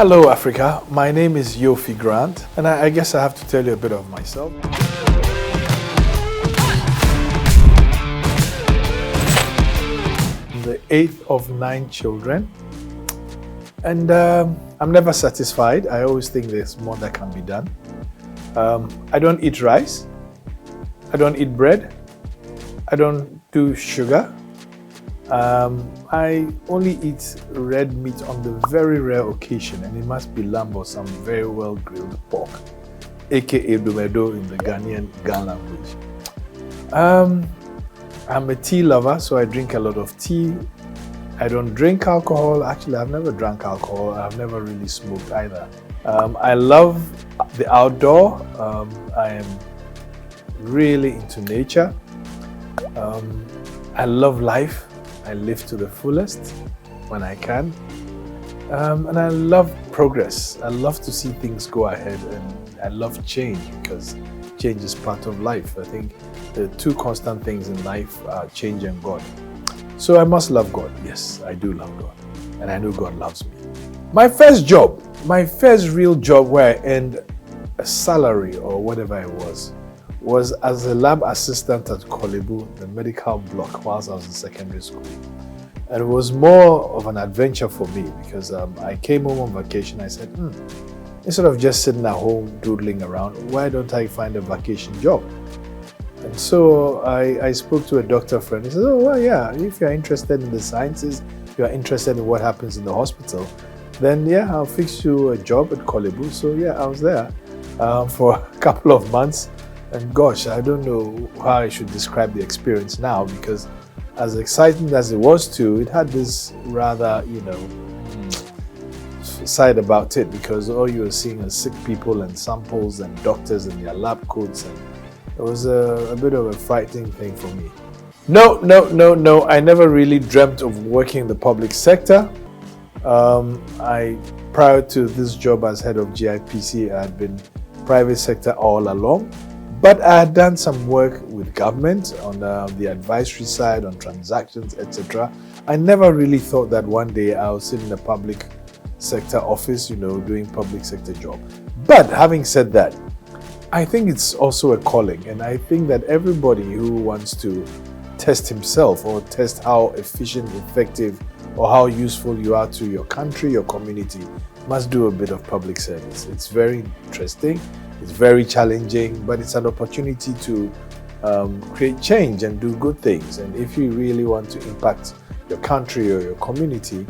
Hello Africa, my name is Yofi Grant, and I guess I have to tell you a bit of myself. I'm the 8th of 9 children, and I'm never satisfied. I always think there's more that can be done. I don't eat rice, I don't eat bread, I don't do sugar. I only eat red meat on the very rare occasion, and it must be lamb or some very well grilled pork, aka domedo in the Ghanaian language. I'm a tea lover, so I drink a lot of tea. I don't drink alcohol. Actually, I've never drank alcohol. I've never really smoked either. I love the outdoor. I am really into nature. I love life. I live to the fullest when I can. And I love progress. I love to see things go ahead, and I love change because change is part of life. I think the two constant things in life are change and God. So I must love God. Yes, I do love God. And I know God loves me. My first real job where I earned a salary or whatever it was as a lab assistant at Kolebu, the medical block, whilst I was in secondary school. And it was more of an adventure for me because I came home on vacation. I said, instead of just sitting at home doodling around, why don't I find a vacation job? And so I spoke to a doctor friend. He said, oh, well, yeah, if you're interested in the sciences, if you're interested in what happens in the hospital, then yeah, I'll fix you a job at Kolebu. So yeah, I was there for a couple of months. And gosh, I don't know how I should describe the experience now, because as exciting as it was too, it had this rather, side about it, because all you were seeing are sick people and samples and doctors in their lab coats, and it was a bit of a frightening thing for me. No, I never really dreamt of working in the public sector. Prior to this job as head of GIPC, I had been private sector all along. But I had done some work with government on the advisory side, on transactions, etc. I never really thought that one day I would sit in a public sector office, doing public sector job. But having said that, I think it's also a calling. And I think that everybody who wants to test himself or test how efficient, effective, or how useful you are to your country, your community, must do a bit of public service. It's very interesting. It's very challenging, but it's an opportunity to create change and do good things. And if you really want to impact your country or your community,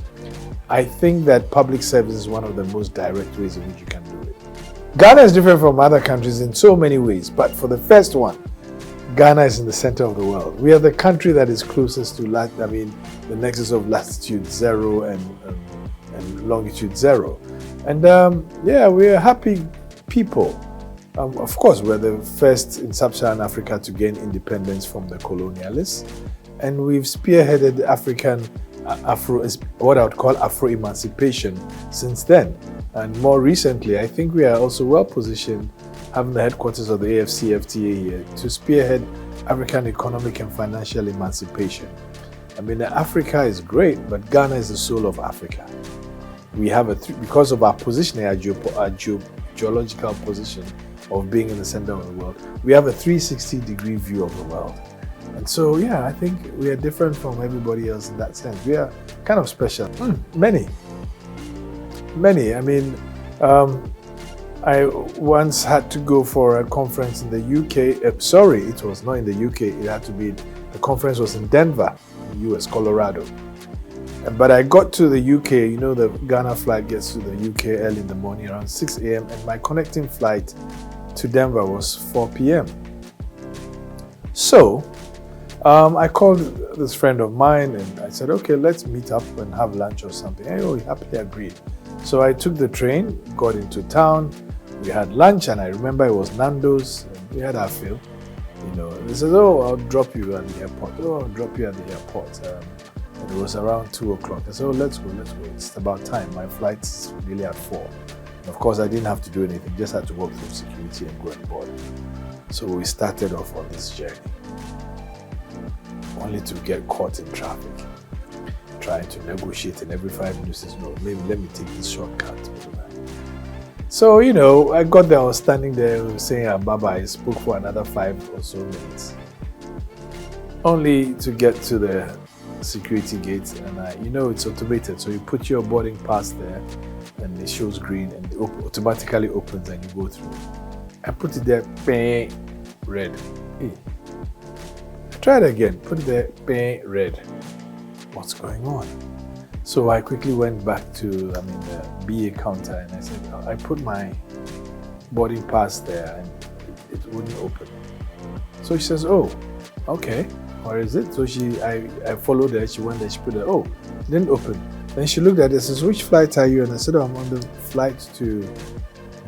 I think that public service is one of the most direct ways in which you can do it. Ghana is different from other countries in so many ways, but for the first one, Ghana is in the center of the world. We are the country that is closest to the nexus of latitude 0 and longitude 0. And we are happy people. Of course, we're the first in sub-Saharan Africa to gain independence from the colonialists, and we've spearheaded what I would call Afro-emancipation since then. And more recently, I think we are also well positioned, having the headquarters of the AFCFTA here, to spearhead African economic and financial emancipation. I mean, Africa is great, but Ghana is the soul of Africa. We have because of our position, our geological position of being in the center of the world, we have a 360-degree view of the world. And so, yeah, I think we are different from everybody else in that sense. We are kind of special. Many. I mean, I once had to go for a conference in the UK. It was not in the UK. The conference was in Denver, US, Colorado. But I got to the UK, the Ghana flight gets to the UK early in the morning, around 6 a.m. And my connecting flight to Denver was 4 p.m. So I called this friend of mine and I said, okay, let's meet up and have lunch or something. He happily agreed. So I took the train, got into town, we had lunch, and I remember it was Nando's, and we had our fill. They said, I'll drop you at the airport. I'll drop you at the airport. And it was around 2 o'clock. I said, let's go. It's about time. My flight's really at 4. And of course, I didn't have to do anything, just had to walk through security and go on board. So we started off on this journey, only to get caught in traffic, trying to negotiate, and every 5 minutes says, no, maybe let me take this shortcut. So, you know, I got there, I was standing there saying bye-bye. I spoke for another 5 or so minutes. Only to get to the security gate, and you know it's automated. So you put your boarding pass there, and it shows green, and it automatically opens, and you go through. I put it there, bang, red. Hey. I tried again, put it there, bang, red. What's going on? So I quickly went back to, the BA counter, and I said, I put my boarding pass there, and it wouldn't open. So she says, oh, okay, where is it? So I followed her, she went there, she put it, oh, it didn't open. Then she looked at it and says, which flight are you? And I said, oh, I'm on the flight to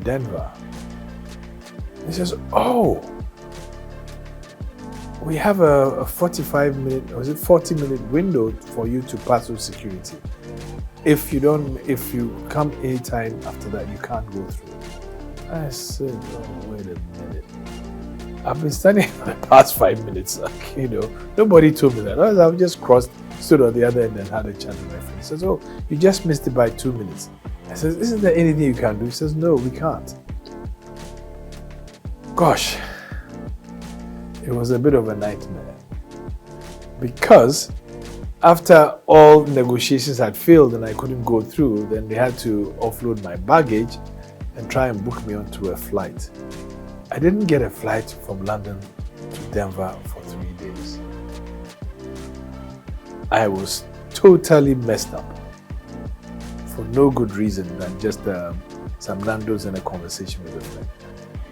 Denver. And she says, oh, we have a 45-minute, or is it 40-minute window for you to pass through security. If you come anytime after that, you can't go through. I said, oh, wait a minute. I've been standing for the past 5 minutes, nobody told me that. I've just stood on the other end and had a chat with my friend. He says, oh, you just missed it by 2 minutes. I said, isn't there anything you can do? He says, no, we can't. Gosh, it was a bit of a nightmare. Because after all negotiations had failed and I couldn't go through, then they had to offload my baggage and try and book me onto a flight. I didn't get a flight from London to Denver for 3 days. I was totally messed up for no good reason than just some Nando's and a conversation with a friend.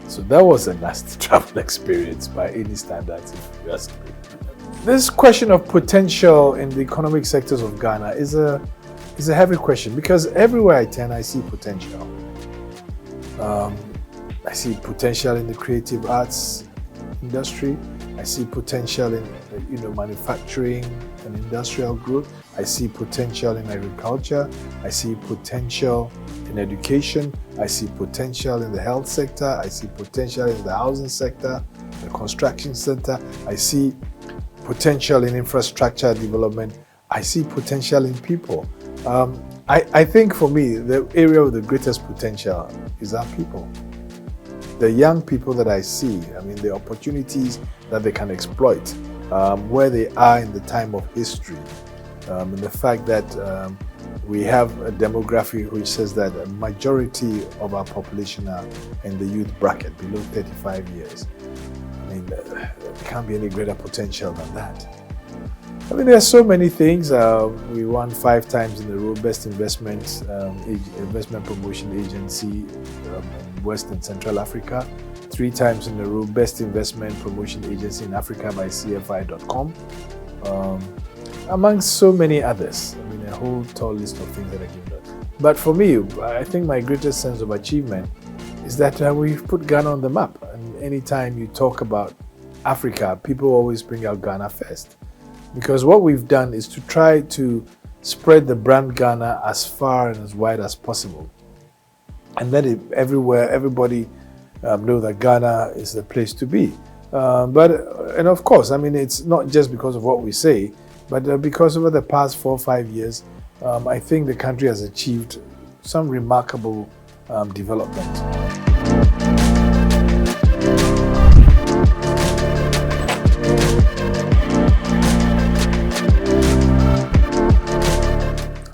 So that was a nasty travel experience by any standards, if you ask me. This question of potential in the economic sectors of Ghana is a heavy question, because everywhere I turn, I see potential. I see potential in the creative arts industry. I see potential in manufacturing and industrial growth. I see potential in agriculture. I see potential in education. I see potential in the health sector. I see potential in the housing sector, the construction sector. I see potential in infrastructure development. I see potential in people. I think for me, the area of the greatest potential is our people. The young people that I see, the opportunities that they can exploit, where they are in the time of history, and the fact that we have a demography which says that a majority of our population are in the youth bracket, below 35 years. There can't be any greater potential than that. There are so many things. We won 5 times in a row, Best Investment Promotion Agency in West and Central Africa. 3 times in a row, Best Investment Promotion Agency in Africa by CFI.com. Amongst so many others. A whole tall list of things that are given out. But for me, I think my greatest sense of achievement is that we've put Ghana on the map. And anytime you talk about Africa, people always bring out Ghana first. Because what we've done is to try to spread the brand Ghana as far and as wide as possible. And let it everywhere, everybody know that Ghana is the place to be. And of course, it's not just because of what we say, but because over the past 4 or 5 years, I think the country has achieved some remarkable development.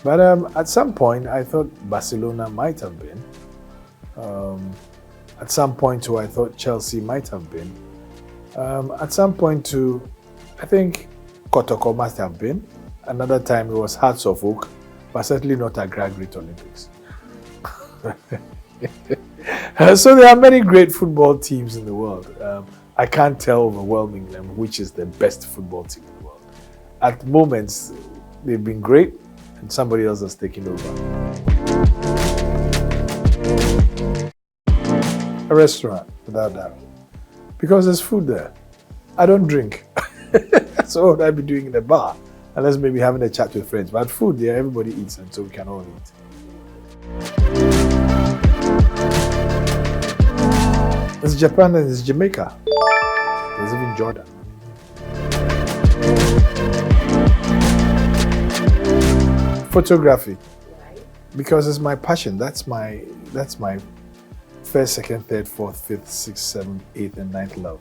But at some point, I thought Barcelona might have been. At some point, too, I thought Chelsea might have been. At some point, too, I think Kotoko must have been. Another time, it was Hearts of Oak, but certainly not Accra Great Olympics. So there are many great football teams in the world. I can't tell overwhelmingly which is the best football team in the world. At moments, they've been great, and somebody else has taken over. A restaurant, without doubt. Because there's food there. I don't drink. So what would I be doing in a bar? Unless maybe having a chat with friends. But food there, everybody eats, and so we can all eat. There's Japan and there's Jamaica. There's even Jordan. Photography, because it's my passion. That's my First, second, third, fourth, fifth, sixth, seventh, eighth, and ninth love.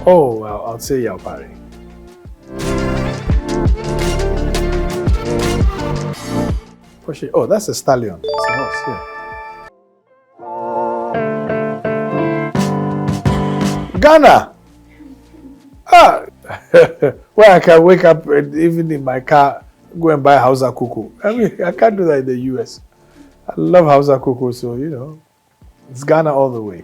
Oh, well, I'll say Yaupari. Oh, that's a stallion. It's a horse, yeah. Ghana! Ah! Where I can wake up and even in my car, go and buy Hausa Kuku. I mean, I can't do that in the US. I love Hausa Kuku, so, it's Ghana all the way.